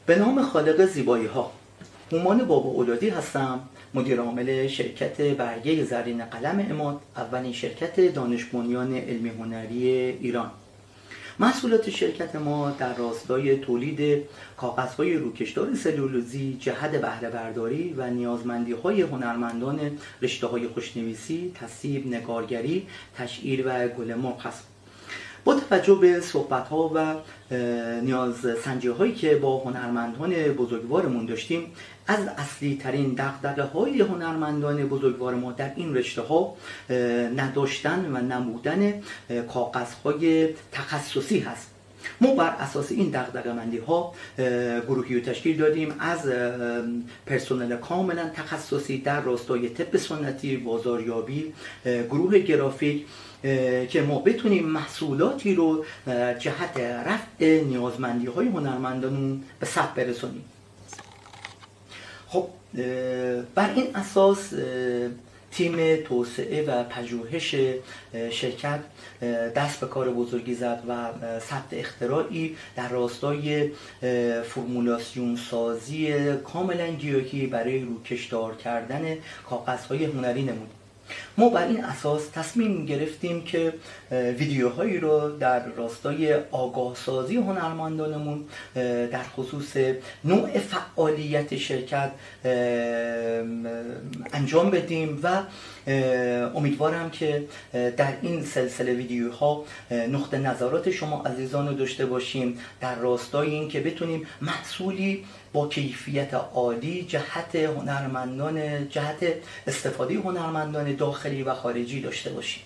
به نام خالق زیبایی ها، هومان بابا اولادی هستم، مدیر عامل شرکت برگه زرین قلم عماد، اولین شرکت دانش بنیان علمی هنری ایران. محصولات شرکت ما در راستای تولید کاغذهای روکشدار سلولوزی جهت بهره برداری و نیازمندی‌های هنرمندان رشته‌های خوشنویسی، تصویر، نگارگری، تشعیر و گل مرغ است. با توجه به صحبت‌ها و نیازسنجی‌هایی که با هنرمندان بزرگوارمون داشتیم، از اصلی ترین دغدغه‌های هنرمندان بزرگوار ما در این رشته‌ها نداشتن و نبودن کاغذهای تخصصی هست. ما بر اساس این دغدغه‌مندی‌ها گروهی رو تشکیل دادیم از پرسنل کاملا تخصصی در راستای طب سنتی، بازاریابی، گروه گرافیک، که ما بتونیم محصولاتی رو جهت رفع نیازمندی‌های هنرمندانمون به ثبت برسونیم. خب بر این اساس تیم توسعه و پژوهش شرکت دست به کار بزرگی زد و ثبت اختراعی در راستای فرمولاسیون سازی کاملا گیاهی برای روکشدار کردن کاغذهای هنری نمود. ما بر این اساس تصمیم گرفتیم که ویدیوهایی رو در راستای آگاه سازی هنرمندانمون در خصوص نوع فعالیت شرکت انجام بدیم و امیدوارم که در این سلسله ویدیوها نقطه نظرات شما عزیزان رو داشته باشیم در راستای این که بتونیم محصولی با کیفیت عالی جهت استفاده هنرمندان داخلی و خارجی داشته باشیم.